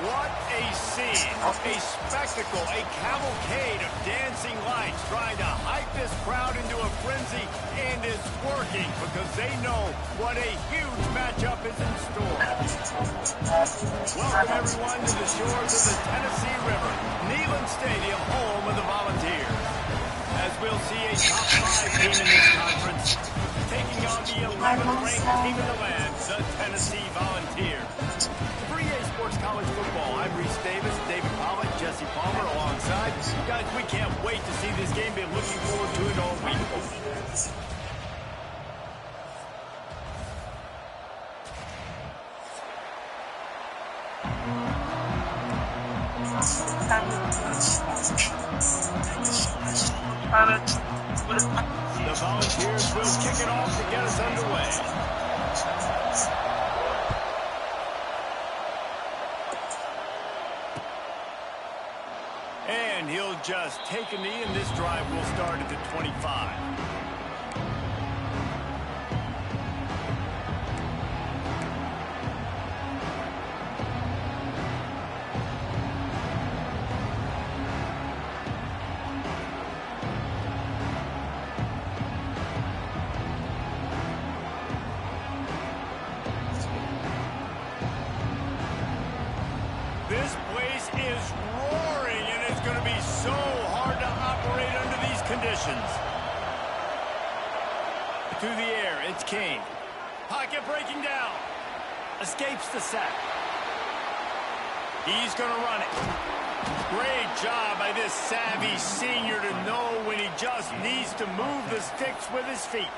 What a scene, a spectacle, a cavalcade of dancing lights trying to hype this crowd into a frenzy, and it's working because they know what a huge matchup is in store. Welcome everyone to the shores of the Tennessee River, Neyland Stadium, home of the Volunteers. As we'll see a top 5 team in this conference taking on the 11th ranked team in the land, the Tennessee Volunteers. Sports College Football. I'm Reese Davis, David Pollock, Jesse Palmer alongside. Guys, we can't wait to see this game. Been looking forward to it all week. The Volunteers will kick it off to get us underway. And he'll just take a knee, and this drive will start at the 25. This place is roaring, and it's going to be so hard to operate under these conditions. To the air, it's Kane. Pocket breaking down. Escapes the sack. He's going to run it. Great job by this savvy senior to know when he just needs to move the sticks with his feet.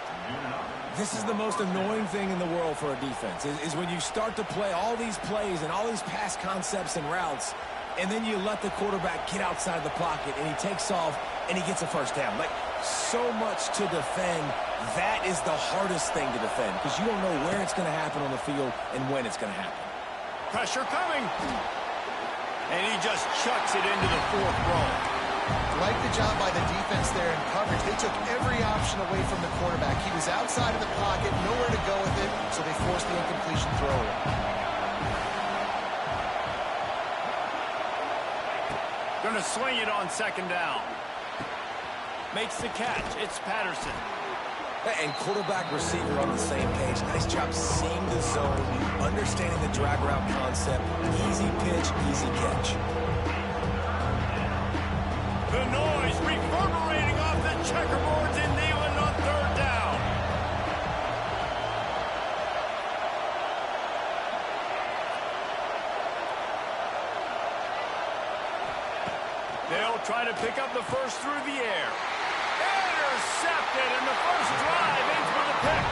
This is the most annoying thing in the world for a defense, is when you start to play all these plays and all these pass concepts and routes, and then you let the quarterback get outside the pocket, and he takes off, and he gets a first down. Like, so much to defend. That is the hardest thing to defend, because you don't know where it's going to happen on the field and when it's going to happen. Pressure coming. And he just chucks it into the fourth row. Like the job by the defense there in coverage. They took every option away from the quarterback. He was outside of the pocket, nowhere to go with it, so they forced the incompletion throw. Going to swing it on second down. Makes the catch. It's Patterson. And quarterback receiver on the same page. Nice job seeing the zone, understanding the drag route concept. Easy pitch, easy catch. The noise reverberating off the checkerboards in Neyland on third down. They'll try to pick up the first through the air. Intercepted, and the first drive ends with a pick.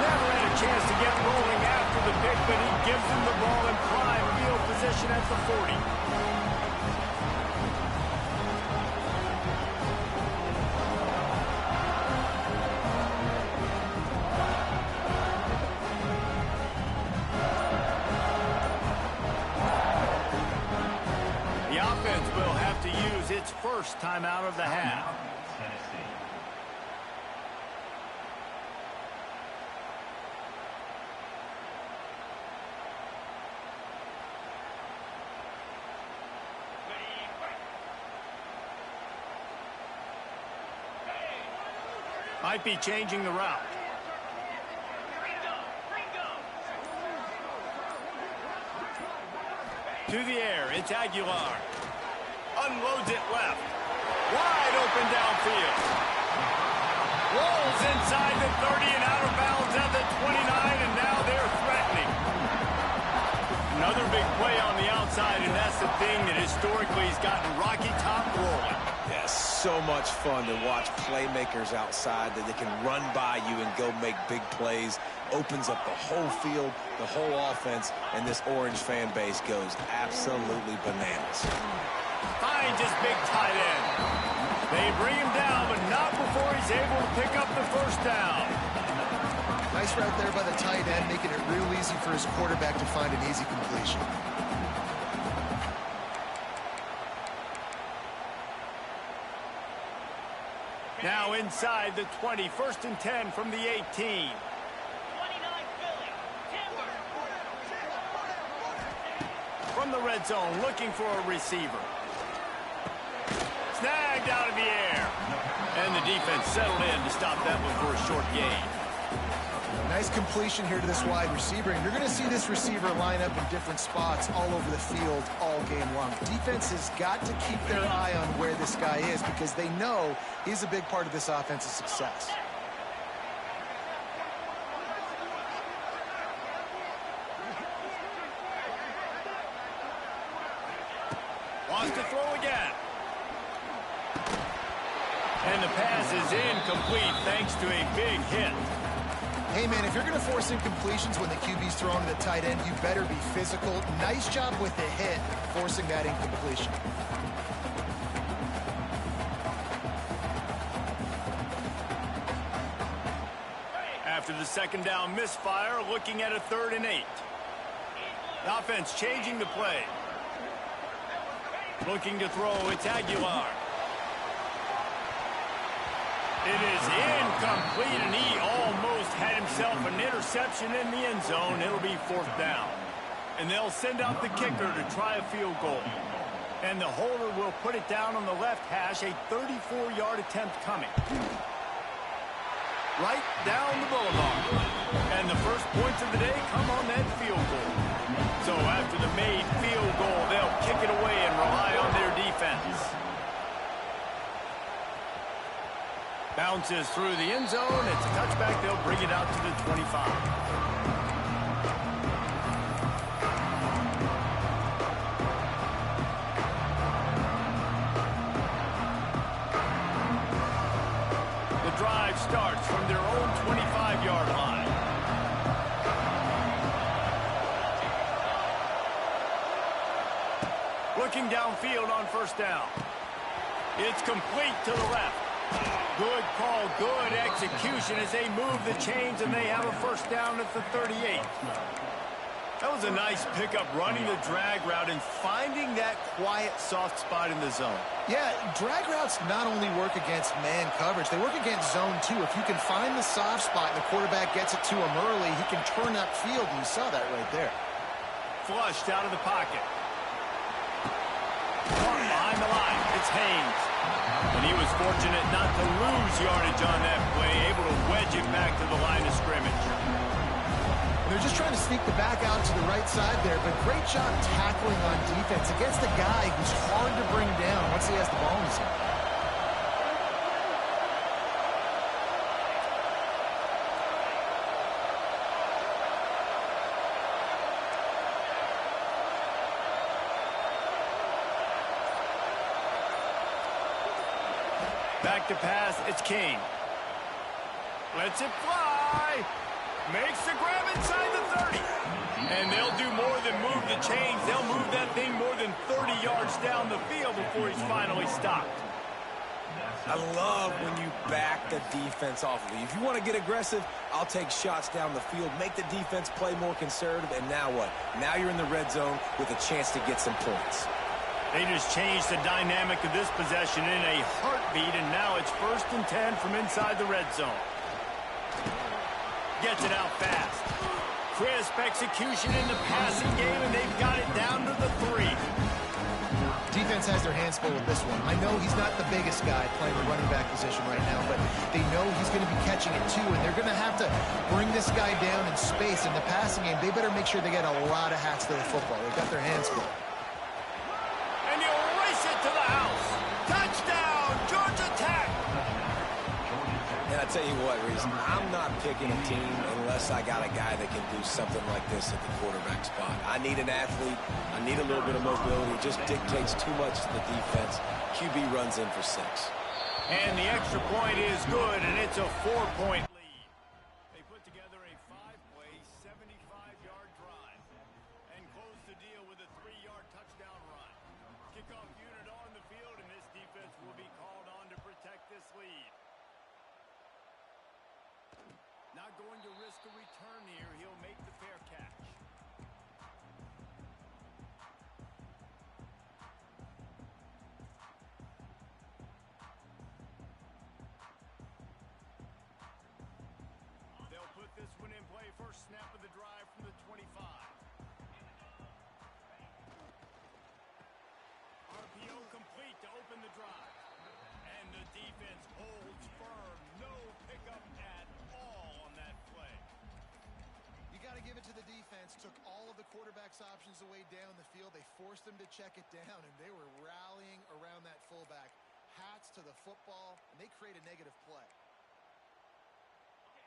Never had a chance to get rolling after the pick, but he gives them the ball in prime field position at the 40. The offense will have to use its first timeout of the half. Might be changing the route. To the air, it's Aguilar. Unloads it left. Wide open downfield. Rolls inside the 30 and out of bounds at the 29, and now they're threatening. Another big play on the outside, and that's the thing that historically has gotten Rocky Top rolling. Yeah, so much fun to watch playmakers outside that they can run by you and go make big plays. Opens up the whole field, the whole offense, and this Orange fan base goes absolutely bananas. Finds his big tight end. They bring him down, but not before he's able to pick up the first down. Nice route there by the tight end, making it real easy for his quarterback to find an easy completion. Now inside the 20, 1st and 10 from the 18. from the red zone, looking for a receiver. Snagged out of the air. And the defense settled in to stop that one for a short gain. Nice completion here to this wide receiver. And you're going to see this receiver line up in different spots all over the field all game long. Defense has got to keep their eye on where this guy is because they know he's a big part of this offense's success. Wants to throw again. And the pass is incomplete thanks to a big hit. Hey, man, if you're going to force incompletions when the QB's throwing to the tight end, you better be physical. Nice job with the hit, forcing that incompletion. After the second down misfire, looking at a 3rd and 8. The offense changing the play. Looking to throw, it's Aguilar. It is incomplete, and he almost had himself an interception in the end zone. It'll be 4th down. And they'll send out the kicker to try a field goal. And the holder will put it down on the left hash, a 34-yard attempt coming. Right down the boulevard. And the first points of the day come on that field goal. So after the made field goal, they'll kick it away and rely on their defense. Bounces through the end zone. It's a touchback. They'll bring it out to the 25. The drive starts from their own 25-yard line. Looking downfield on 1st down. It's complete to the left. Good call, good execution as they move the chains and they have a 1st down at the 38. That was a nice pickup, running the drag route and finding that quiet, soft spot in the zone. Yeah, drag routes not only work against man coverage, they work against zone too. If you can find the soft spot and the quarterback gets it to him early, he can turn upfield, and you saw that right there. Flushed out of the pocket. Behind the line, it's Haynes. And he was fortunate not to lose yardage on that play, able to wedge it back to the line of scrimmage. They're just trying to sneak the back out to the right side there, but great job tackling on defense against a guy who's hard to bring down once he has the ball in his hand. Back to pass, it's King. Lets it fly. Makes the grab inside the 30. And they'll do more than move the chains. They'll move that thing more than 30 yards down the field before he's finally stopped. I love when you back the defense off of you. If you want to get aggressive, I'll take shots down the field, make the defense play more conservative, and now what? Now you're in the red zone with a chance to get some points. They just changed the dynamic of this possession in a heartbeat, and now it's 1st and 10 from inside the red zone. Gets it out fast. Crisp execution in the passing game, and they've got it down to the 3. Defense has their hands full with this one. I know he's not the biggest guy playing the running back position right now, but they know he's going to be catching it too, and they're going to have to bring this guy down in space. In the passing game, they better make sure they get a lot of hats to the football. They've got their hands full. And he'll race it to the house. Touchdown, Georgia Tech. And I tell you what, Reese, I'm not picking a team unless I got a guy that can do something like this at the quarterback spot. I need an athlete. I need a little bit of mobility. It just dictates too much to the defense. QB runs in for 6. And the extra point is good, and it's a 4-point lead. They put together a 5-play, 75-yard drive and close the deal with a 3-yard touchdown run. Kickoff unit on the field, and this defense will be called on to protect this lead. Not going to risk a return here. He'll make the fair catch. They'll put this one in play. First snap of the drive from the 25. stride. And the defense holds firm. No pickup at all on that play. You got to give it to the defense. Took all of the quarterback's options away down the field. They forced them to check it down, and they were rallying around that fullback. Hats to the football, and they create a negative play.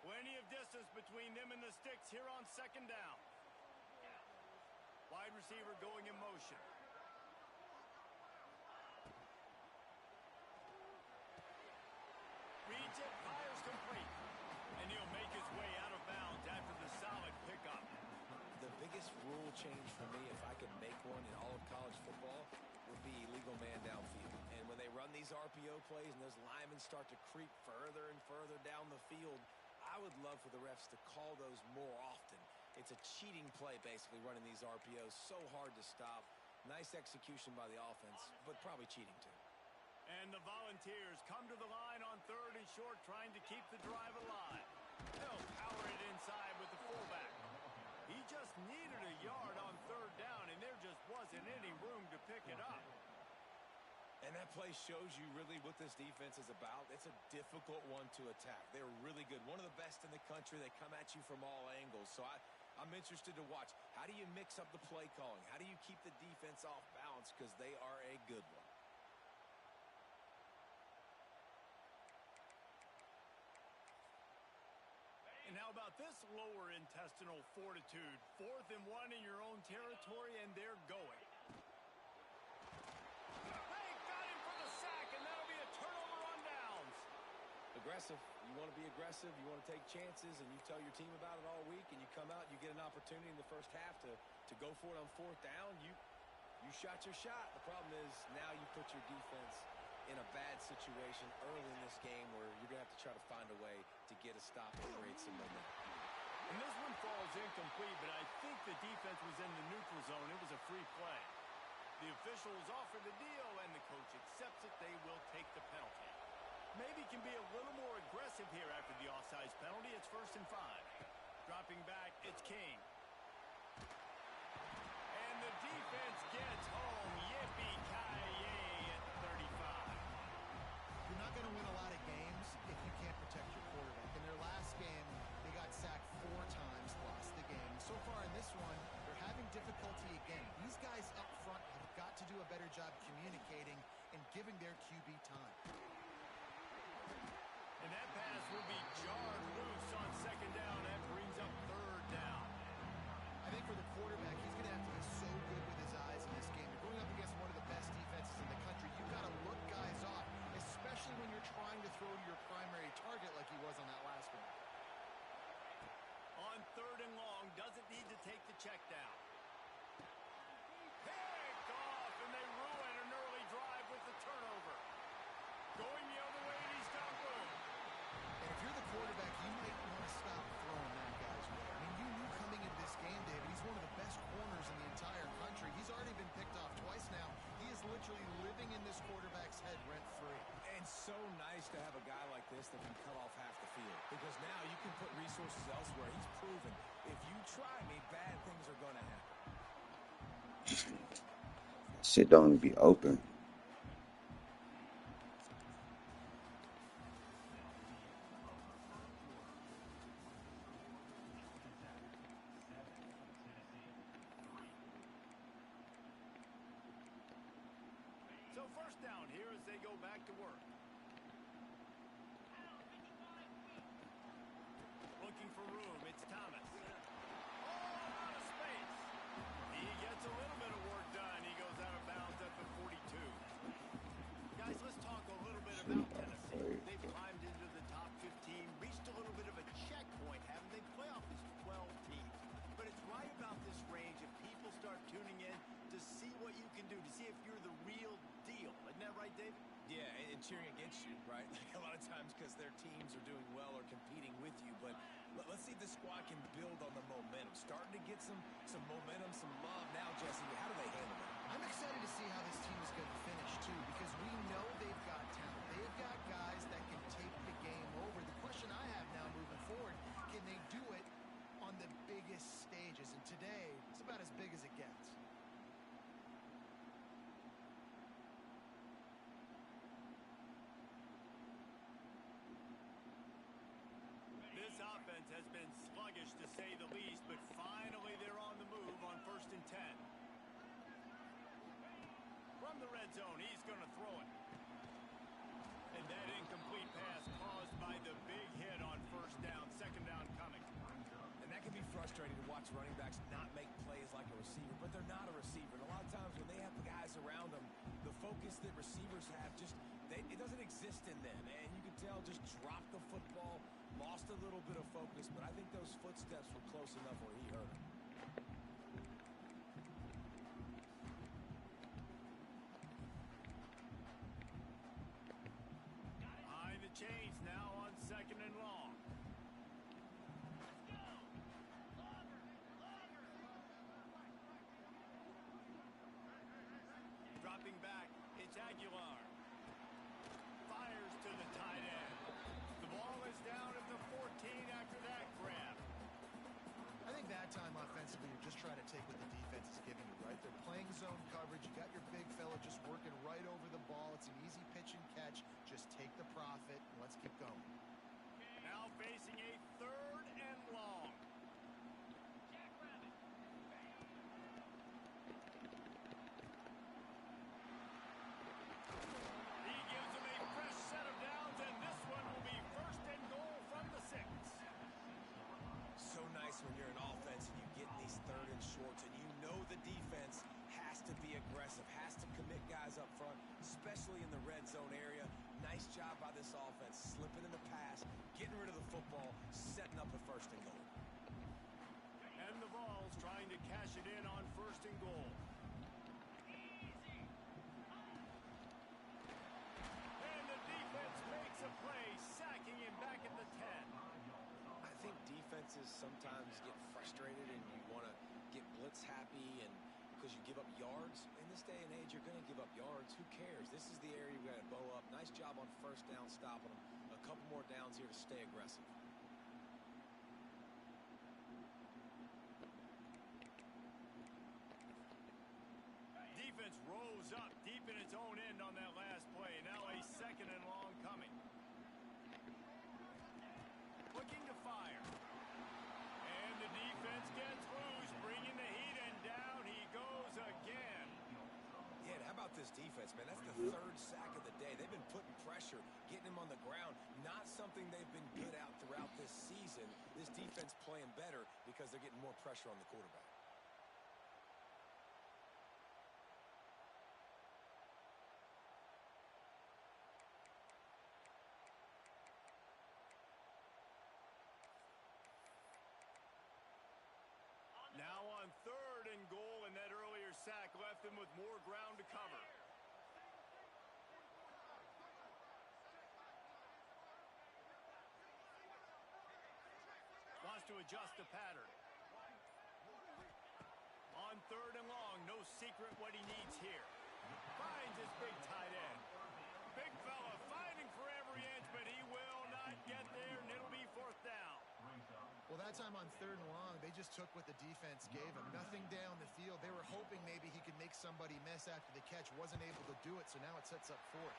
Plenty of distance between them and the sticks here on second down. Wide receiver going in motion. Reads it, fires complete. And he'll make his way out of bounds after the solid pickup. The biggest rule change for me, if I could make one in all of college football, would be illegal man downfield. And when they run these RPO plays and those linemen start to creep further and further down the field, I would love for the refs to call those more often. It's a cheating play, basically, running these RPOs. So hard to stop. Nice execution by the offense, but probably cheating, too. And the Volunteers come to the line on 3rd and short, trying to keep the drive alive. They'll power it inside with the fullback. He just needed a yard on 3rd down, and there just wasn't any room to pick it up. And that play shows you really what this defense is about. It's a difficult one to attack. They're really good. One of the best in the country. They come at you from all angles. So I'm interested to watch. How do you mix up the play calling? How do you keep the defense off balance? Because they are a good one. And how about this lower intestinal fortitude? 4th and 1 in your own territory, and they're going. They got him for the sack, and that'll be a turnover on downs. Aggressive. You want to be aggressive. You want to take chances, and you tell your team about it all week, and you come out and you get an opportunity in the first half to go for it on 4th down. You shot your shot. The problem is now you put your defense in a bad situation early in this game where you're going to have to try to find a way to get a stop and create some momentum. And this one falls incomplete, but I think the defense was in the neutral zone. It was a free play. The officials offer the deal, and the coach accepts it. They will take the penalty. Maybe can be a little more aggressive here after the offsides penalty. It's 1st and 5. Dropping back, it's King. And the defense gets home. Yippee-ki-yay at 35. You're not going to win a lot of games if you can't protect your quarterback. In their last game, they got sacked 4 times, lost the game. So far in this one, they're having difficulty again. These guys up front have got to do a better job communicating and giving their QB time. And that pass will be jarred loose on 2nd down. That brings up 3rd down. I think for the quarterback, he's going to have to be so good with his eyes in this game. You're going up against one of the best defenses in the country. You've got to look guys off, especially when you're trying to throw to your primary target like he was on that last one. On 3rd and long, doesn't need to take the check down. Picked off, and they ruin an early drive with the turnover. Going the other way, and he's got room. And if you're the quarterback, you might want to stop throwing that guy's way. I mean, you knew coming into this game, David, he's one of the best corners in the entire country. He's already been picked off twice now. He is literally living in this quarterback's head rent-free. And so nice to have a guy like this that can cut off half the field. Because now you can put resources elsewhere. He's proven if you try me, bad things are going to happen. Shit don't be open. So 1st down here as they go back to work. Looking for room, it's Thomas. Oh, out of space. He gets a little bit of work done. He goes out of bounds at the 42. Guys, let's talk a little bit about Tennessee. They've climbed into the top 15, reached a little bit of a checkpoint, haven't they? Playoff is 12 teams. But it's right about this range if people start tuning in to see what you can do, to see if you're the real deal. Isn't that right, David? Yeah, and cheering against you, right? Like a lot of times because their teams are doing well or competing with you. But let's see if the squad can build on the momentum. Starting to get some momentum, some love. Now, Jesse, how do they handle it? I'm excited to see how this team is going to finish, too, because we know they've got talent. They've got guys that can take the game over. The question I have now moving forward, can they do it on the biggest stages? And today, it's about as big as it gets. say the least, but finally they're on the move on 1st and 10. From the red zone, he's going to throw it. And that incomplete pass caused by the big hit on 1st down, 2nd down coming. And that can be frustrating to watch running backs not make plays like a receiver, but they're not a receiver. And a lot of times when they have the guys around them, the focus that receivers have it doesn't exist in them. And you can tell just dropped the football, lost a little bit of focus, but I think those footsteps were close enough where he hurt him. Behind the chains now on 2nd and long. Dropping back, it's Aguilar. Fires to the tight end. The ball is down at the 14 after that grab. I think that time offensively, you're just trying to take what the defense is giving you, right? They're playing zone coverage. You got your big fella just working right over the ball. It's an easy pitch and catch. Just take the profit and let's keep going. Now facing a 3rd and long. He gives him a fresh set of downs, and this one will be 1st and goal from the 6. So nice when you're an offense and you get in these 3rd and shorts and you know the defense has to be aggressive, has to commit guys up front, especially in the red zone area. Nice job by this offense, slipping in the pass, getting rid of the football, setting up a 1st and goal. And the Vols trying to cash it in on 1st and goal. And the defense makes a play, sacking him back at the 10. I think defenses sometimes get frustrated and you want to get blitz happy and because you give up yards. In this day and age, you're going to give up yards. Who cares? This is the area we got to bow up. Nice job on 1st down stopping them. A couple more downs here to stay aggressive. Defense rose up deep in its own end on that last play. Now a 2nd and long coming. Looking to fire. And the defense gets loose, bringing the heat, and down he goes again. Yeah, and how about this defense, man? That's the 3rd sack of the day. They've been putting pressure, getting him on the ground. Not something they've been good at throughout this season. This defense playing better because they're getting more pressure on the quarterback. Now on 3rd and goal, and that earlier sack left them with more ground to cover. Wants to adjust the pattern. On 3rd and long, no secret what he needs here. Finds his big tight end. Big fella fighting for every inch, but he will not get there, and it'll be 4th down. Well, that time on 3rd and long, they just took what the defense gave him. Nothing down the field. They were hoping maybe he could make somebody miss after the catch. Wasn't able to do it, so now it sets up 4th.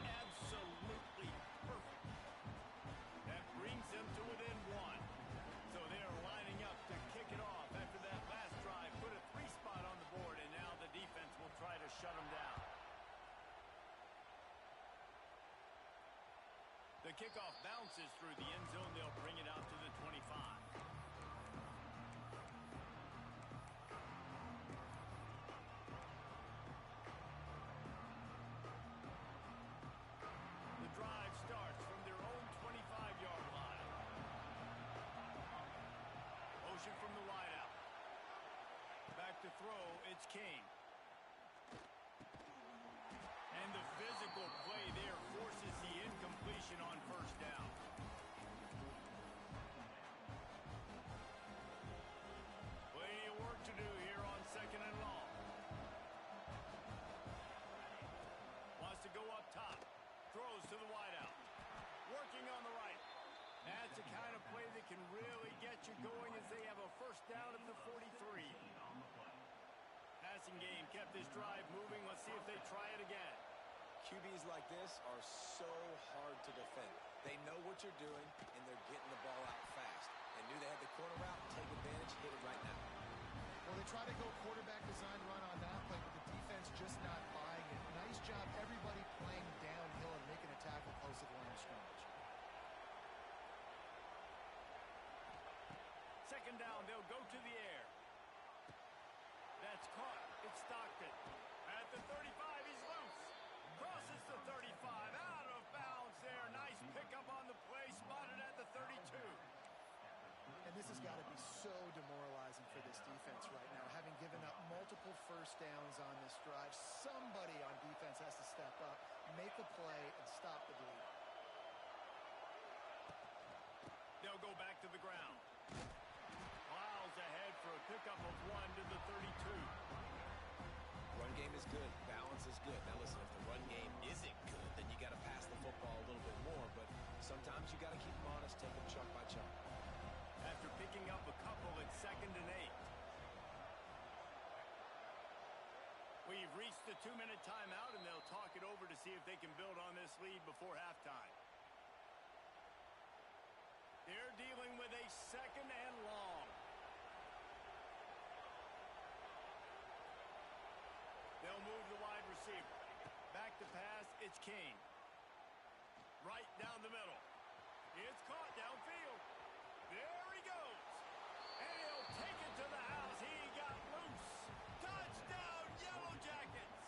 Absolutely perfect. That brings them to within 1. So they are lining up to kick it off after that last drive. Put a 3-spot on the board, and now the defense will try to shut them down. The kickoff bounces through the end zone. They'll bring it out to the 25. The drive starts from their own 25-yard line. Motion from the wideout. Back to throw, it's King. And the physical play there forces the incompletion on 1st down. Plenty of work to do here on 2nd and long. Wants to go up top. Throws to the wideout. Working on the right. That's the kind of play that can really get you going as they have a 1st down at the 43. Passing game kept this drive moving. Let's see if they try it again. QBs like this are so hard to defend. They know what you're doing, and they're getting the ball out fast. and knew they had the corner route, take advantage, hit it right now. Well, they try to go quarterback design run on that play, but the defense just not buying it. Nice job, everybody playing downhill and making a tackle close to the line of scrimmage. Second down, they'll go to the air. That's caught. It's Stockton. At the 35, he's loose. Crosses the 35, out of bounds there. Nice pickup on the play, spotted at the 32. And this has got to be so demoralizing for this defense right now, having given up multiple first downs on this drive. Somebody on defense has to step up, make a play, and stop the bleed. They'll go back to the ground. Miles ahead for a pickup of 1 to the 32. Run game is good. Balance is good. Now listen, if the run game isn't good, then you got to pass the football a little bit more. But sometimes you got to keep them honest, take them chunk by chunk. After picking up a couple, it's 2nd and 8. We've reached the 2-minute timeout, and they'll talk it over to see if they can build on this lead before halftime. They're dealing with a 2nd and long. They'll move the wide receiver. Back to pass, it's King. Right down the middle. It's caught downfield. There he goes. And he'll take it to the house. He got loose. Touchdown, Yellow Jackets.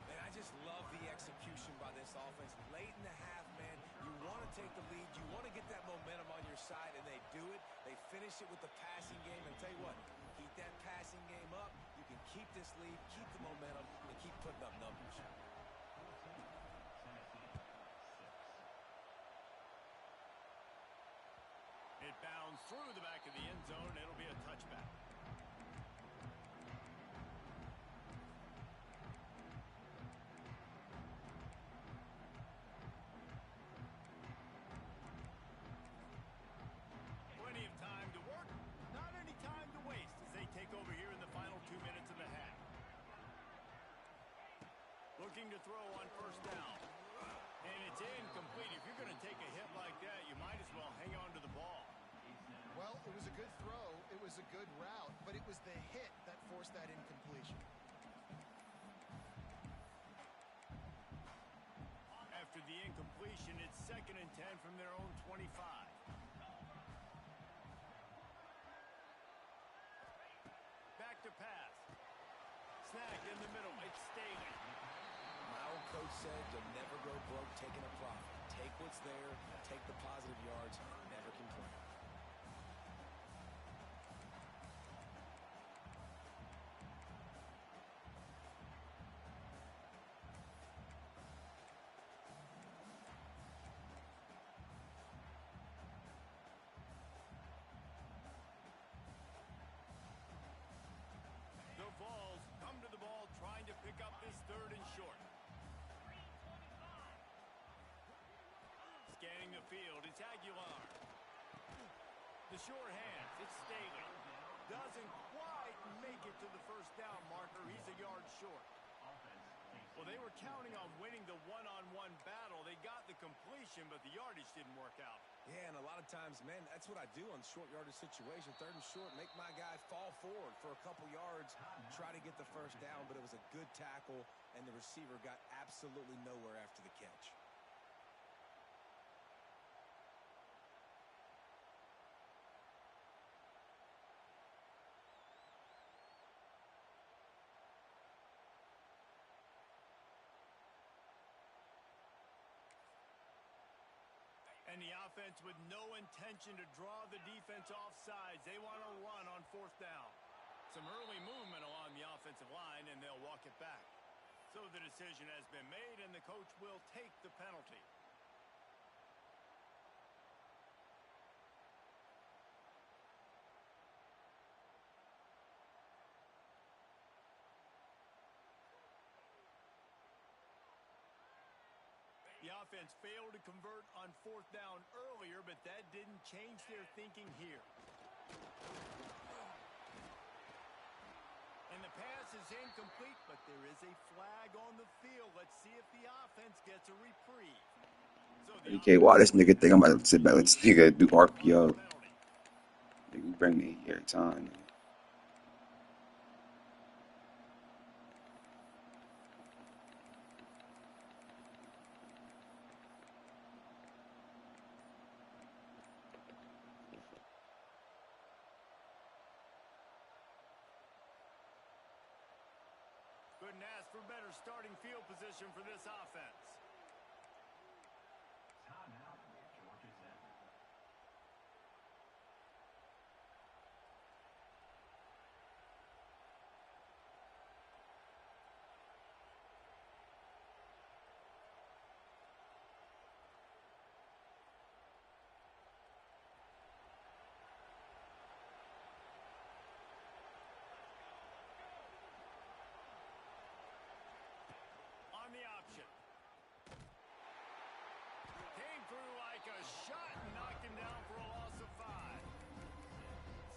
Man, I just love the execution by this offense. Late in the half, man, you want to take the lead. You want to get that momentum on your side, and they do it. They finish it with the passing game. And I'll tell you what, keep that passing game up. You can keep this lead, keep the momentum, and keep putting up numbers. It bounds through the back of the end zone. It'll be a touchback. Plenty of time to work, not any time to waste as they take over here in the final 2 minutes of the half. Looking to throw on first down. And it's incomplete. If you're going to take a hit like that, you might as well hang on to the ball. Well, it was a good throw. It was a good route, but it was the hit that forced that incompletion. After the incompletion, it's 2nd and 10 from their own 25. Back to pass. Snagged in the middle. It's Staley. My old coach said you'll never go broke taking a profit. Take what's there, take the positive yards, never complain. The Vols come to the ball trying to pick up this 3rd and short. Scanning the field, it's Aguilar. The short hands, it's Staley. Doesn't quite make it to the first down marker. He's a yard short. Well, they were counting on winning the one-on-one battle. They got the completion, but the yardage didn't work out. Yeah, and a lot of times, man, that's what I do on short yardage situation. 3rd and short, make my guy fall forward for a couple yards, try to get the first down, but it was a good tackle, and the receiver got absolutely nowhere after the catch. And the offense with no intention to draw the defense off sides. They want to run on 4th down. Some early movement along the offensive line, and they'll walk it back. So the decision has been made, and the coach will take the penalty. The offense failed to convert on 4th down earlier, but that didn't change their thinking here. And the pass is incomplete, but there is a flag on the field. Let's see if the offense gets a reprieve. So the Okay, why this offense nigga think I'm about to sit back? Let this nigga do on the RPO. penalty. Nigga, bring me here every time. Couldn't ask for better starting field position for this offense. On the option. Came through like a shot and knocked him down for a loss of 5.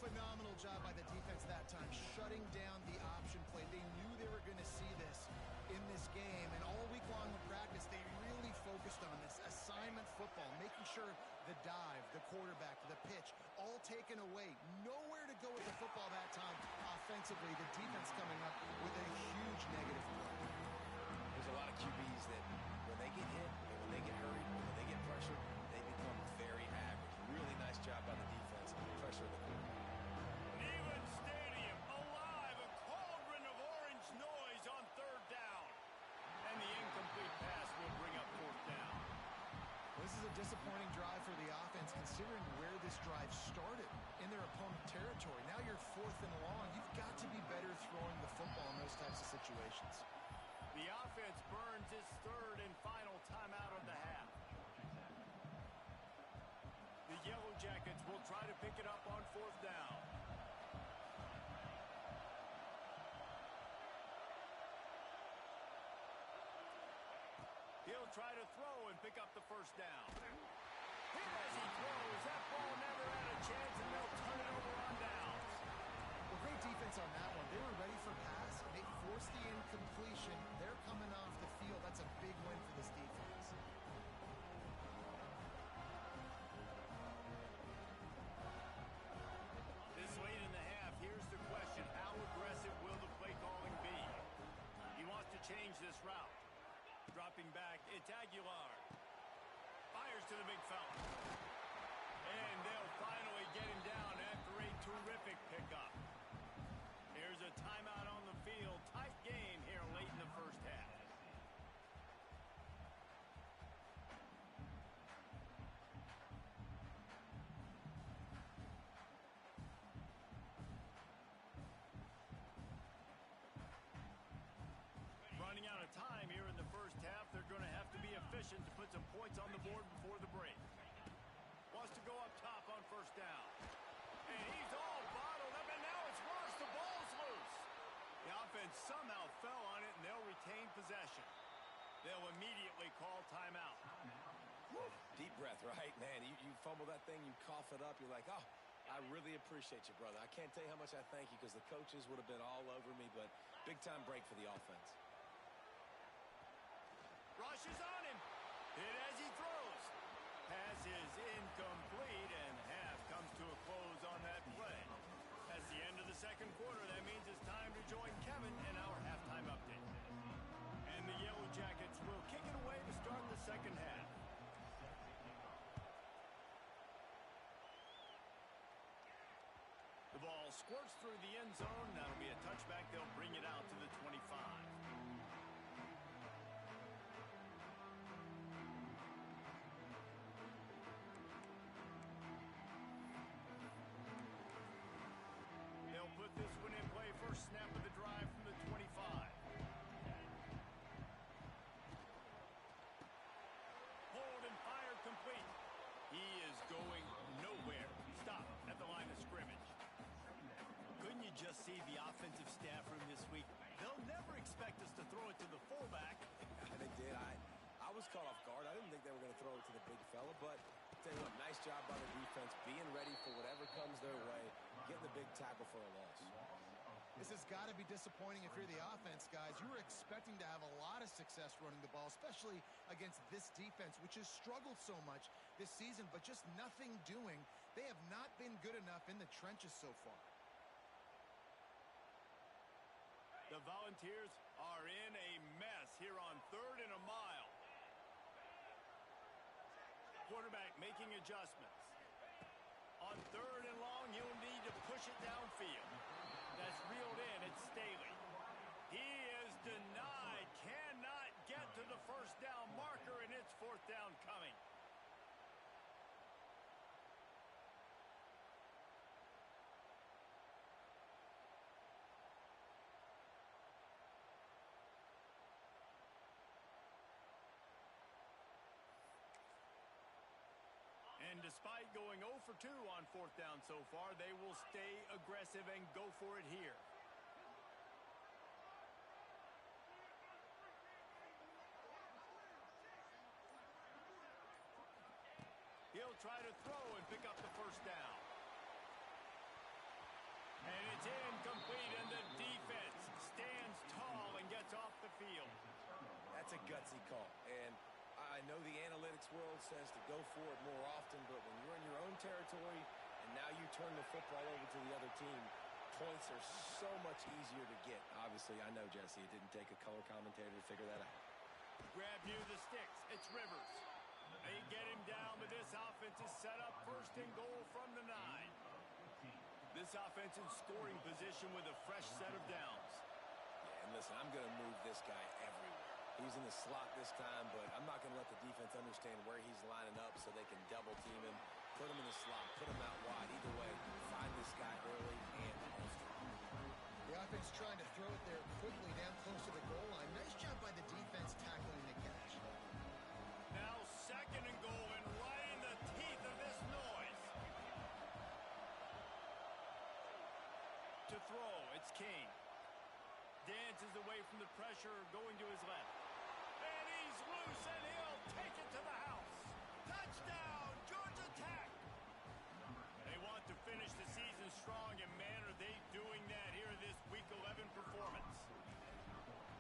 Phenomenal job by the defense that time, shutting down the option play. They knew they were going to see this in this game, and all week long in practice, they really focused on this assignment football, making sure the dive, the quarterback, the pitch, all taken away. Nowhere to go with the football that time offensively. The defense coming up with a huge negative play. There's a lot of QBs that when they get hit and when they get hurried, when they get pressured, they become very average. Really nice job by the defense, pressure the quarterback. Neyland Stadium alive, a cauldron of orange noise on 3rd down. And the incomplete pass will bring up 4th down. This is a disappointing drive for the offense, considering where this drive started in their opponent territory. Now you're 4th and long. You've got to be better throwing the football in those types of situations. The offense burns its 3rd and final timeout of the half. The Yellow Jackets will try to pick it up on 4th down. He'll try to throw and pick up the 1st down. Hit as he throws. That ball never had a chance, and they'll turn it over on downs. Well, great defense on that one. They were ready for pass. They forced the incompletion. They're coming off the field. That's a big win for this defense. This late in the half, here's the question. How aggressive will the play calling be? He wants to change this route. Dropping back, it's Aguilar. Fires to the big fella. And they'll finally get him down after a terrific pickup. Here's a timeout on the field. Tight game here late in the 1st half. Running out of time here in the 1st half. They're going to have to be efficient to put some points on the board before the break. Wants to go up top on 1st down. And he's all bottled up, and now it's worse. The ball's loose. The offense somehow fell on it, and they'll retain possession. They'll immediately call timeout. Deep breath, right, man? You fumble that thing, you cough it up, you're like, oh, I really appreciate you, brother. I can't tell you how much I thank you because the coaches would have been all over me, but big-time break for the offense. Rushes on him. Hit as he throws. Pass is incomplete, and half comes to a close on that play. That's the end of the 2nd quarter. That means it's time to join Kevin in our halftime update. And the Yellow Jackets will kick it away to start the 2nd half. The ball squirts through the end zone. That'll be a touchback. They'll bring it out to the 25. They'll put this one in play. First snap of the drive from the 25. Hold and fire complete. He is going nowhere. Stop at the line of scrimmage. Couldn't you just see the offensive staff room this week? They'll never expect us to throw it to the fullback. They did. I was caught off guard. I didn't think they were going to throw it to the big fella, but tell you what, nice job by the defense, being ready for whatever comes their way, getting the big tackle for a loss. This has got to be disappointing if you're the offense, guys. You were expecting to have a lot of success running the ball, especially against this defense, which has struggled so much this season, but just nothing doing. They have not been good enough in the trenches so far. The Volunteers are in a mess here on 3rd and a mile. Quarterback making adjustments. On 3rd and long, he'll need to push it downfield. That's reeled in. It's Staley. He is denied. Cannot get to the first down marker, and it's 4th down coming. And despite going 0 for 2 on 4th down so far, they will stay aggressive and go for it here. He'll try to throw and pick up the first down. And it's incomplete, and the defense stands tall and gets off the field. That's a gutsy call. And I know the analytics world says to go for it more often, but when you're in your own territory and now you turn the football over to the other team, points are so much easier to get. Obviously, I know, Jesse, it didn't take a color commentator to figure that out. Grab near the sticks. It's Rivers. They get him down, but this offense is set up 1st and goal from the 9. This offense in scoring position with a fresh set of downs. Yeah, and listen, I'm going to move this guy everywhere. He's in the slot this time, but I'm not going to let the defense understand where he's lining up so they can double team him, put him in the slot, put him out wide. Either way, find this guy early and often. The offense trying to throw it there quickly down close to the goal line. Nice job by the defense tackling the catch. Now 2nd and goal, and right in the teeth of this noise. To throw, it's King. Dances away from the pressure, going to his left. And he's loose, and he'll take it to the house. Touchdown, Georgia Tech! They want to finish the season strong, and man, are they doing that here in this Week 11 performance.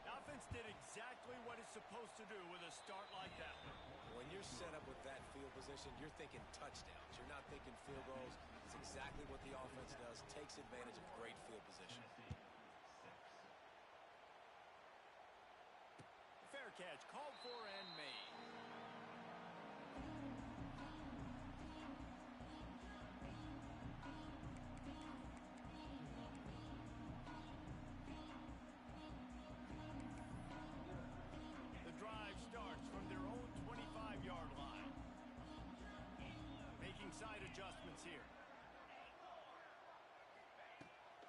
The offense did exactly what it's supposed to do with a start like that. When you're set up with that field position, you're thinking touchdowns. You're not thinking field goals. It's exactly what the offense does, takes advantage of great field position. Fair catch, called for and made. The drive starts from their own 25-yard line. Making side adjustments here.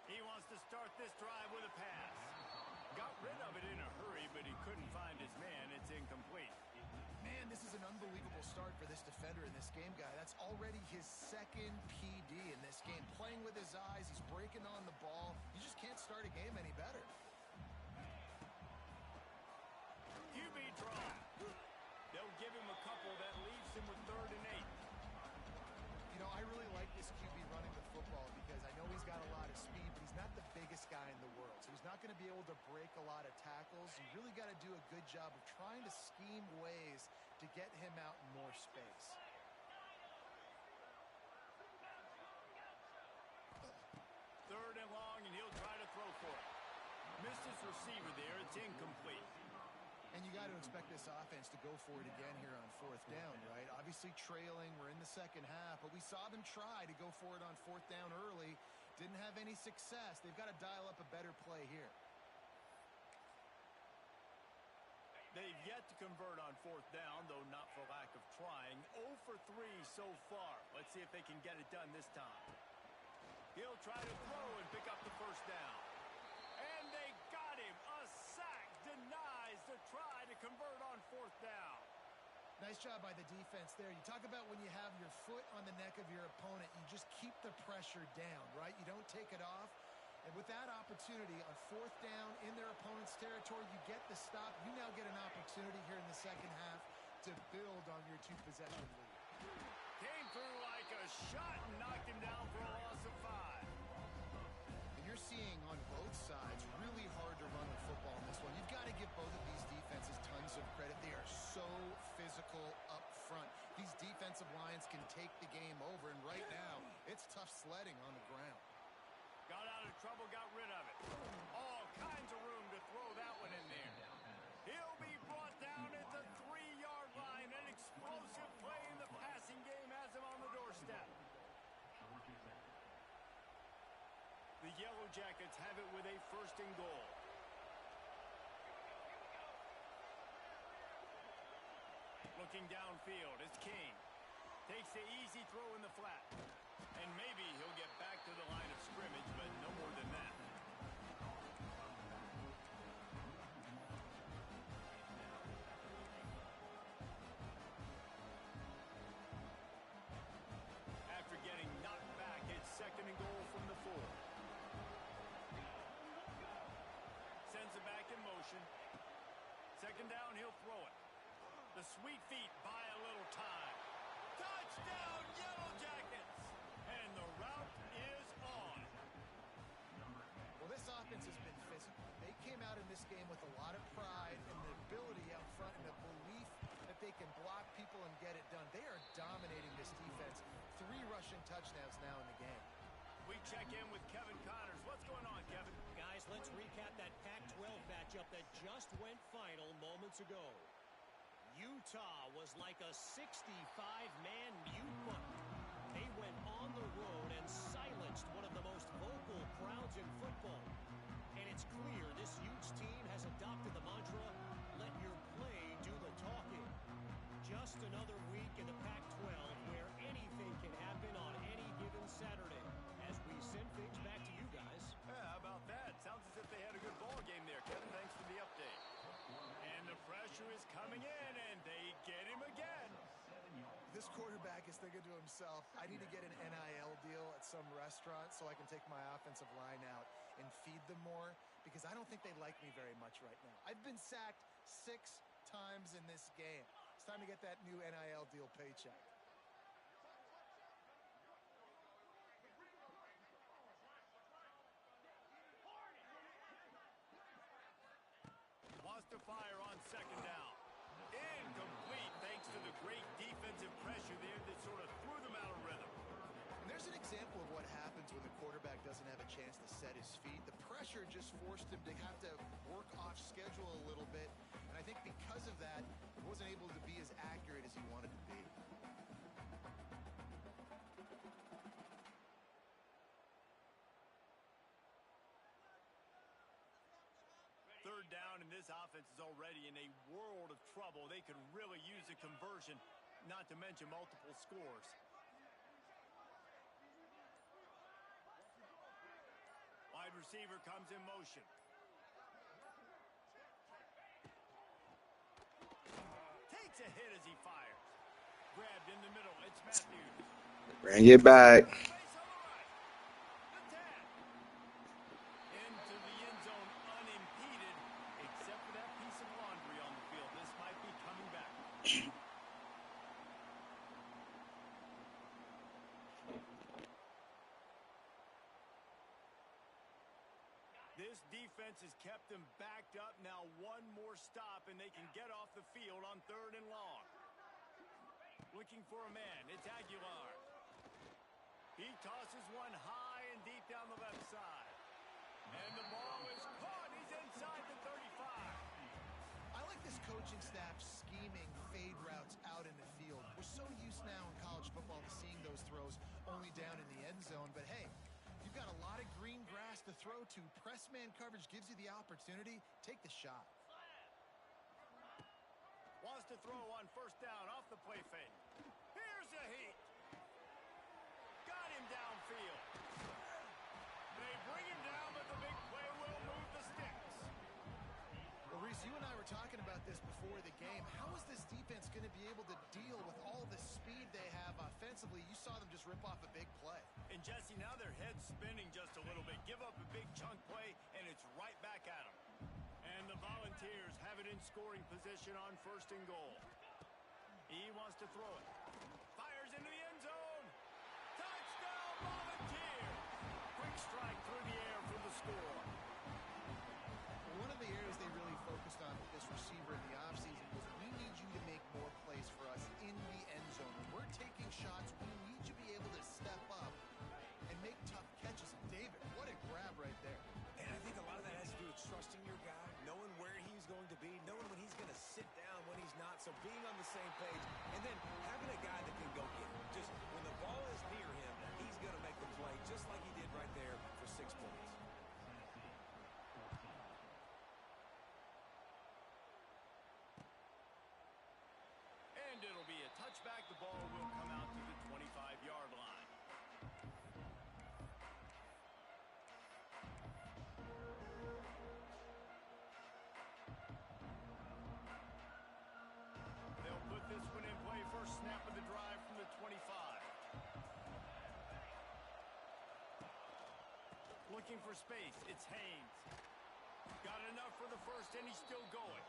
He wants to start this drive with a pass. Got rid of it in a hurry, but he couldn't find his man. It's incomplete. Man, this is an unbelievable start for this defender in this game, guy. That's already his 2nd PD in this game. Playing with his eyes, he's breaking on the ball. You just can't start a game any better. QB draw. They'll give him a couple. That leaves him with 3rd and 8. You know, I really like this QB running the football because I know he's got a lot of speed, but he's not the biggest guy in the world. So he's not going to be able to break a lot of tackles. You really got to do a good job of trying to scheme ways to get him out in more space. Third and long, and he'll try to throw for it. Missed his receiver there. It's incomplete. And you got to expect this offense to go for it again here on 4th down, right? Obviously trailing, we're in the 2nd half, but we saw them try to go for it on 4th down early. Didn't have any success. They've got to dial up a better play here. They've yet to convert on 4th down, though not for lack of trying. 0 for 3 so far. Let's see if they can get it done this time. He'll try to throw and pick up the first down. And they got him. A sack denies the try to convert on 4th down. Nice job by the defense there. You talk about when you have your foot on the neck of your opponent, you just keep the pressure down, right? You don't take it off. And with that opportunity on 4th down in their opponent's territory, you get the stop. You now get an opportunity here in the 2nd half to build on your 2-possession lead. Came through like a shot and knocked him down for a loss of 5. And you're seeing on both sides really hard to run the football in this one. You've got to give both of these defenses tons of credit. They are so physical up front. These defensive lines can take the game over, and right now, it's tough sledding on the ground. Got out of trouble, got rid of it. All kinds of room to throw that one in there. He'll be brought down at the 3-yard line. An explosive play in the passing game has him on the doorstep. The Yellow Jackets have it with a 1st and goal. Looking downfield, it's King. Takes the easy throw in the flat. And maybe he'll get back to the line of scrimmage, but no more than that. After getting knocked back, it's 2nd and goal from the 4. Sends it back in motion. 2nd down, he'll throw it. The sweet feet buy a little time. Touchdown, Yellow Jackets! And the route is on. Well, this offense has been physical. They came out in this game with a lot of pride and the ability out front and the belief that they can block people and get it done. They are dominating this defense. 3 rushing touchdowns now in the game. We check in with Kevin Connors. What's going on, Kevin? Guys, let's recap that Pac-12 matchup that just went final moments ago. Utah was like a 65-man mute button. They went on the road and silenced one of the most vocal crowds in football. And it's clear this huge team has adopted the mantra, let your play do the talking. Just another week in the Pac-12 where anything can happen on any given Saturday. As we send things back to you guys. Yeah, how about that? Sounds as if they had a good ball game there, Kevin. Thanks for the update. And the pressure is coming in, and they get him again. This quarterback is thinking to himself, I need to get an NIL deal at some restaurant so I can take my offensive line out and feed them more, because I don't think they like me very much right now. I've been sacked 6 times in this game. It's time to get that new NIL deal paycheck. Wants to fire on 2nd down. Incomplete thanks to the great defensive pressure there that sort of threw them out of rhythm. And there's an example of what happens when the quarterback doesn't have a chance to set his feet. The pressure just forced him to have to work off schedule a little bit. And I think because of that, he wasn't able to be as accurate as he wanted to be. 3rd down, and this offense is already in a world of trouble. They could really use a conversion, not to mention multiple scores. Wide receiver comes in motion. Takes a hit as he fires. Grabbed in the middle. It's Matthews. Bring it back. Space on the right. The 10. Into the end zone unimpeded, except for that piece of laundry on the field. This might be coming back. This defense has kept them backed up. Now one more stop, and they can get off the field on 3rd and long. Looking for a man. It's Aguilar. He tosses one high and deep down the left side. And the ball is caught. He's inside the 35. I like this coaching staff scheming fade routes out in the field. We're so used now in college football to seeing those throws only down in the end zone. But hey, you've got a lot of green grass to throw to. Press man coverage gives you the opportunity. Take the shot. Wants to throw on 1st down off the play fake. Here's a heat. Got him downfield. They bring him down, but the big play will move the sticks. Well, Reese, you and I were talking about this before the game. How is this defense going to be able to deal with all the speed they have offensively? You saw them just rip off a big play. And Jesse, now their head's spinning just a little bit. Give up a big chunk play, and it's right back at them. And the Volunteers have it in scoring position on 1st and goal. He wants to throw it. Fires into the end zone. Touchdown, Volunteers! Quick strike through the air for the score. One of the areas they really focused on with this receiver in the offseason was we need you to make more plays for us in the end zone. When we're taking shots, we need you to be able to step up and make tough catches. David, what a grab right there. And I think a lot of that has to do with trusting your guy, knowing where he's going to be, knowing when he's going to sit down, when he's not. So being on the same page, and then having a guy that can go get it. Just when the ball is near him, he's going to make the play just like he did right there for 6 points. And it'll be a touchback. The ball will come out to the 25-yard line. They'll put this one in play. First snap of the drive from the 25. Looking for space. It's Haynes. Got enough for the first, and he's still going.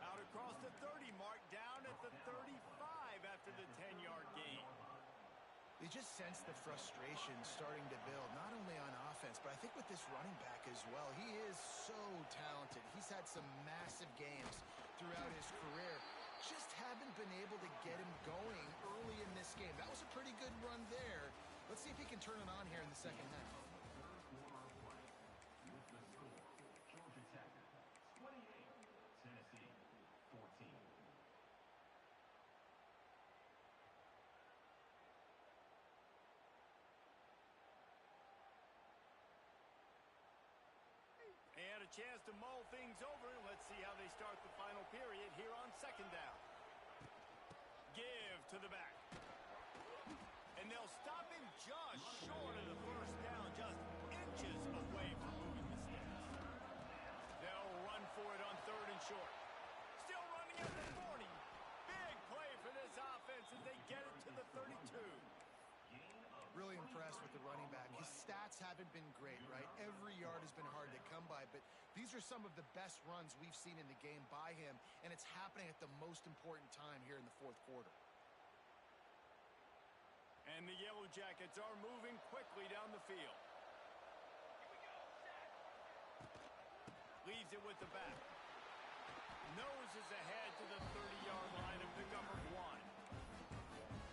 Out across the 30 mark, down at the 35 after the 10-yard gain. They just sense the frustration starting to build, not only on offense, but I think with this running back as well. He is so talented. He's had some massive games throughout his career. Just haven't been able to get him going early in this game. That was a pretty good run there. Let's see if he can turn it on here in the second half. Georgia Tech, 28, Tennessee, 14. And a chance to mull things over. Let's see how they start the final period here on second down. Give to the back. And they'll stop him just short of the first down, just inches away from moving the sticks. They'll run for it on third and short. Still running at the 40. Big play for this offense as they get it to the 32. Really impressed with the running back. His stats haven't been great, right? Every yard has been hard to come by, but these are some of the best runs we've seen in the game by him, and it's happening at the most important time here in the fourth quarter. And the Yellow Jackets are moving quickly down the field. Leaves it with the back. Noses ahead to the 30-yard line and pick up of 1.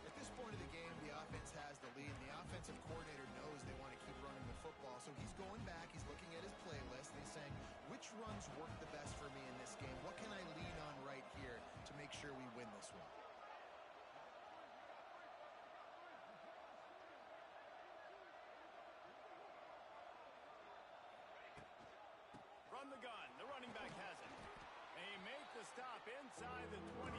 At this point of the game, the offense has the lead, and the offensive coordinator knows they want to keep running the football. So he's going back, he's looking at his playlist, and he's saying, which runs work the best for me in this game? What can I lean on right here to make sure we win this one? From the gun, the running back has it. They make the stop inside the 25,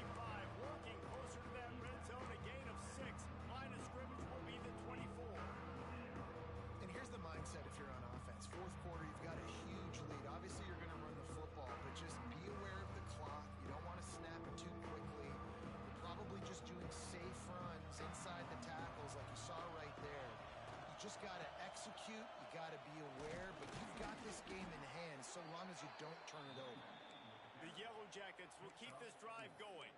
working closer to that red zone, a gain of 6. Line of scrimmage will be the 24. And here's the mindset if you're on offense. Fourth quarter, you've got a huge lead. Obviously, you're going to run the football, but just be aware of the clock. You don't want to snap it too quickly. You're probably just doing safe runs inside the tackles like you saw right there. You just got to execute. You got to be aware, but you've got this game in hand so long as you don't turn it over. The Yellow Jackets will keep this drive going.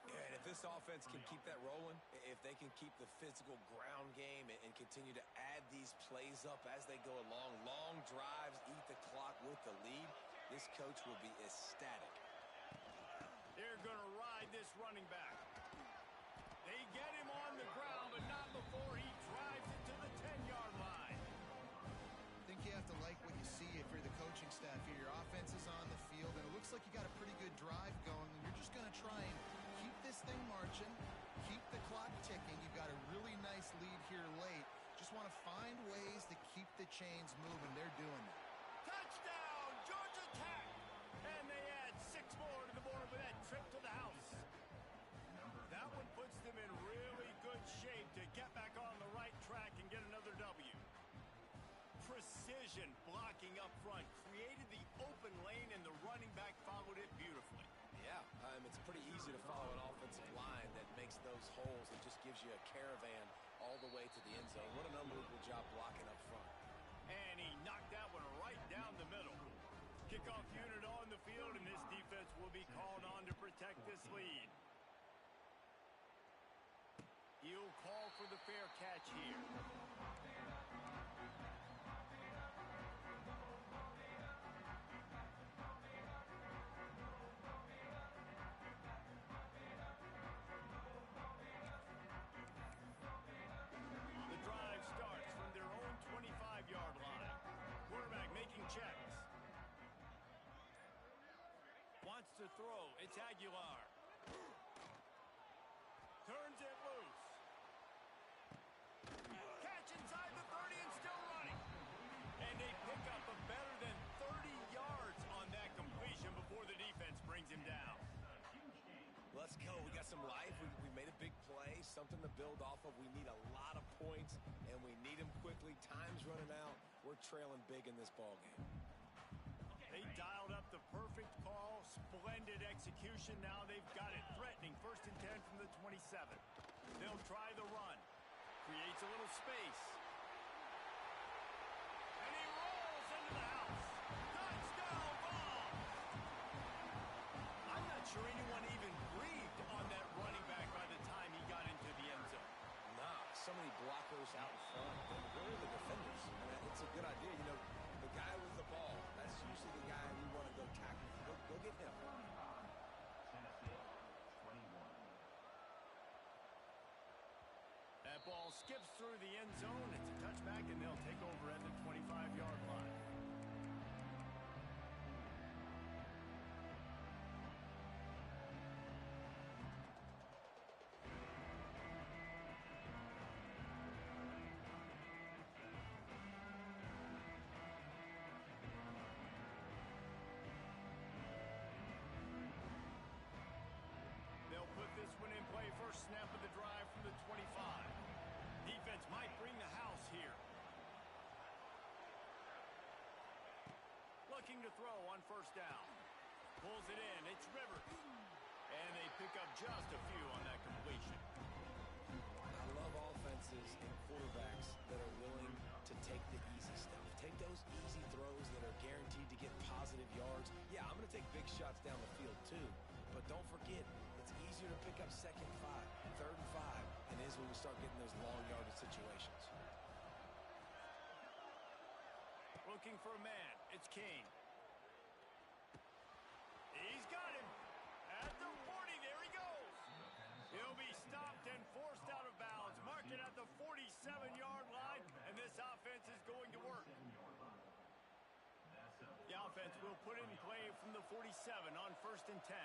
Yeah, and if this offense can keep that rolling, if they can keep the physical ground game and continue to add these plays up as they go along, long drives, eat the clock with the lead, this coach will be ecstatic. They're going to ride this running back. They get him on the ground, but not before he drives it to the 10-yard line. I think you have to like what you see if you're the coaching staff here. Your offense is on the field, and it looks like you got a pretty good drive going, and you're just going to try and keep this thing marching, keep the clock ticking. You've got a really nice lead here late. Just want to find ways to keep the chains moving. They're doing that. Touchdown, Georgia Tech! And they add 6 more to the board with that trip to the house. That one puts them in really good shape to get back on the right track and get another W. Precision blocking up front created the open lane, and the running back followed it beautifully. Yeah, it's pretty easy to follow an offensive line that makes those holes and just gives you a caravan all the way to the end zone. What an unbelievable job blocking up front. And he knocked that one right down the middle. Kickoff unit on the field, and this defense will be called on to protect this lead. He'll call for the fair catch here. wants to throw. It's Aguilar. Turns it loose. Catch inside the 30 and still running. And they pick up a better than 30 yards on that completion before the defense brings him down. Let's go. We got some life. We made a big play, something to build off of. We need a lot of points, and we need them quickly. Time's running out. We're trailing big in this ball game. They dialed up the perfect call. Splendid execution. Now they've got it. Threatening 1st and 10 from the 27. They'll try the run. Creates a little space. And he rolls into the house. Touchdown ball! I'm not sure anyone even breathed on that running back by the time he got into the end zone. Nah, so many blockers out in front. Where are the defenders? I mean, it's a good idea. You know, the guy with the ball, that's usually the guy we want to go tackle. Go get him. Tennessee, 21. That ball skips through the end zone. It's a touchback, and they'll take over at the 25-yard line. They'll put this one in play. First snap of the drive from the 25. Defense might bring the house here. Looking to throw on 1st down. Pulls it in. It's Rivers. And they pick up just a few on that completion. I love offenses and quarterbacks that are willing to take the easy stuff. Take those easy throws that are guaranteed to get positive yards. Yeah, I'm going to take big shots down the field too. But don't forget, it's easier to pick up 2nd and 5, 3rd and 5, than it is when we start getting those long yardage situations. Looking for a man. It's Kane. He's got him. At the 40, there he goes. He'll be stopped and forced out of bounds. Marked it at the 47-yard line, and this offense is going to work. The offense will put it in play from the 47 on 1st and 10.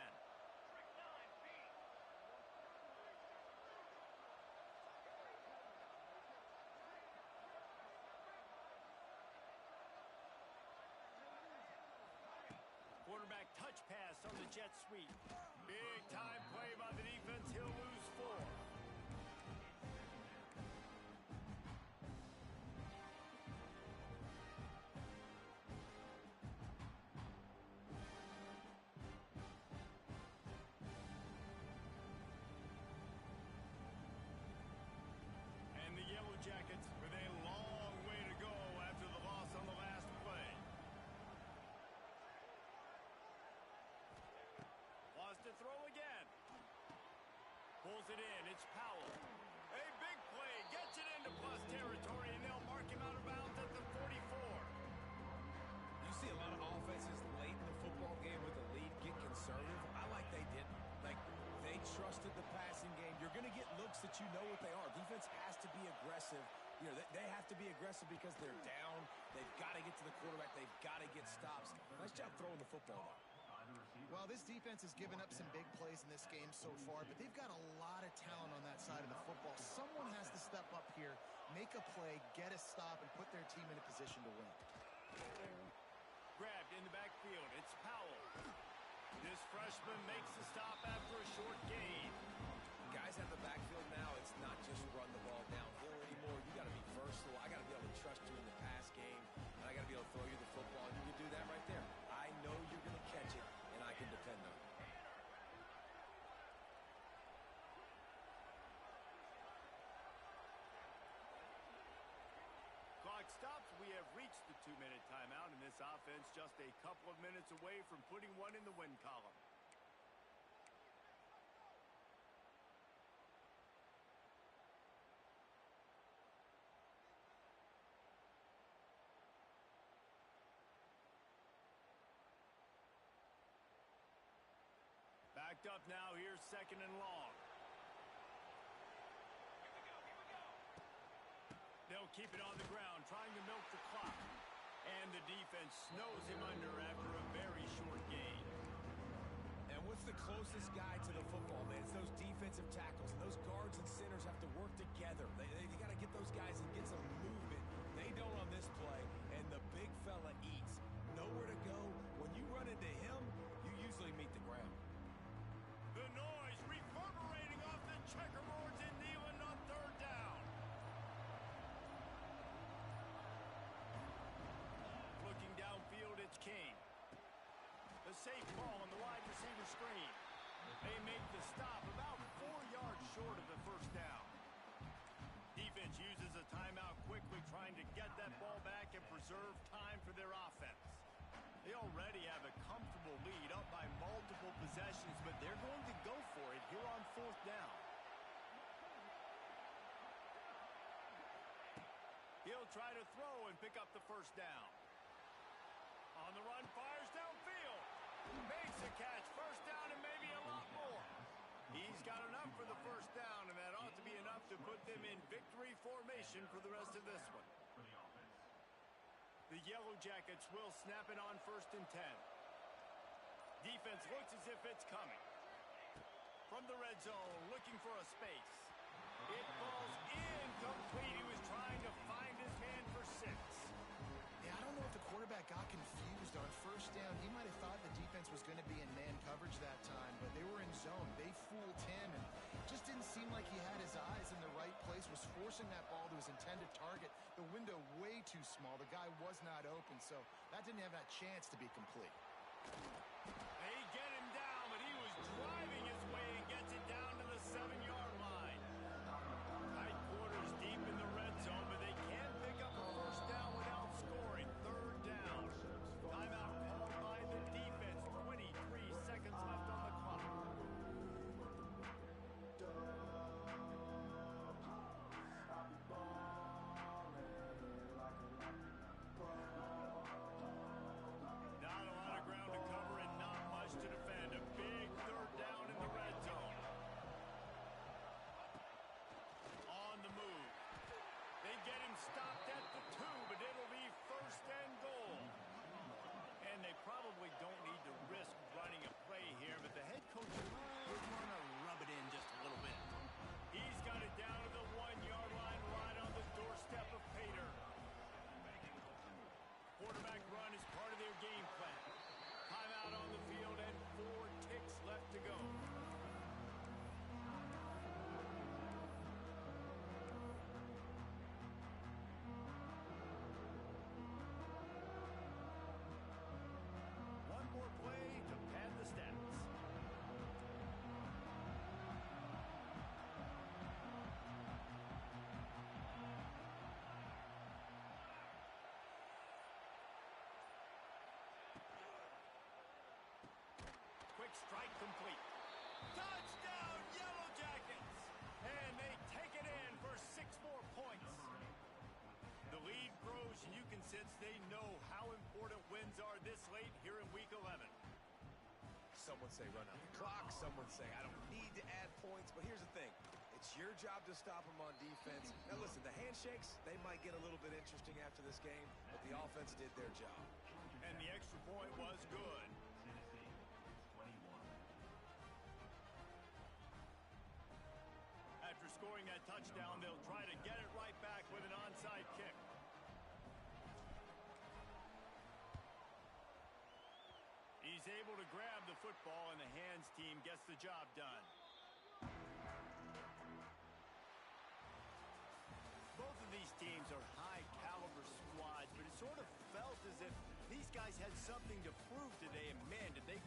Quarterback touch pass on the jet sweep. Big time play by the defense. He'll lose 4. And the Yellow Jackets with a long way to go after the loss on the last play. Wants to throw again. Pulls it in. It's Powell. A big play. Gets it into plus territory, and they'll mark him out of bounds at the 44. You see a lot of offenses late in the football game with the lead get conservative. I like they didn't. Like, they trusted the passing game. You're going to get looks that you know what they are. Defense has to be aggressive. You know, they have to be aggressive because they're down. They've got to get to the quarterback. They've got to get stops. Nice job throwing the football, though. Well, this defense has given up some big plays in this game so far, but they've got a lot of talent on that side of the football. Someone has to step up here, make a play, get a stop, and put their team in a position to win. Grabbed in the backfield. It's Powell. This freshman makes the stop after a short gain. Guys have the backfield now. It's not just run the ball downhill anymore. You got to be versatile. I got to be able to trust you in the pass game, and I got to be able to throw you the football, and you can do that right there. I know you're going to catch it, and I can depend on it. Clock stops. We have reached the 2-minute timeout, and this offense just a couple of minutes away from putting one in the win column. Backed up now. Here's 2nd and long. They'll keep it on the ground, trying to milk the clock. And the defense snows him under after a very short gain. safe ball on the wide receiver screen. They make the stop about 4 yards short of the first down. Defense uses a timeout quickly, trying to get that ball back and preserve time for their offense. They already have a comfortable lead, up by multiple possessions, but they're going to go for it here on 4th down. He'll try to throw and pick up the first down. On the run, fires downfield. Makes a catch, first down, and maybe a lot more. He's got enough for the first down, and that ought to be enough to put them in victory formation for the rest of this one. For the offense. The Yellow Jackets will snap it on 1st and 10. Defense looks as if it's coming. From the red zone, looking for a space. It falls incomplete. He was trying to find his man for 6. Yeah, I don't know if the quarterback got confused on first down. He might have thought the defense was going to be in man coverage that time, but they were in zone. They fooled him, and just didn't seem like he had his eyes in the right place, was forcing that ball to his intended target. The window way too small. The guy was not open, so that didn't have that chance to be complete. They get him down, but he was driving his way and gets it down to the 7-yard line. Tight quarters deep in the red zone, but they can't pick up a first down without scoring. 3rd down. Timeout called by the defense. 23 seconds left on the clock. Not a lot of ground to cover and not much to defend. A big 3rd down in the red zone. On the move. They get him stopped at the 2, but it'll be 1st and goal. And they probably don't need to risk running a play here, but the head coach would want to rub it in just a little bit. He's got it down to the 1-yard line, right on the doorstep of Pater. Quarterback run is part of their game plan. Timeout on the field and 4 ticks left to go. One more play to pad the stats. Quick strike complete. Touchdown, Yellow Jackets! And they take it in for 6 more points. The lead grows, and you can sense they know how important wins are this late here in Week 11. Some would say run out the clock. Some would say I don't need to add points. But here's the thing. It's your job to stop them on defense. Now, listen, the handshakes, they might get a little bit interesting after this game, but the offense did their job. And the extra point was good. Tennessee, 21. After scoring that touchdown, they'll try to get it right back with an onside kick. He's able to grab the football, and the hands team gets the job done. Both of these teams are high-caliber squads, but it sort of felt as if these guys had something to prove today, and man, did they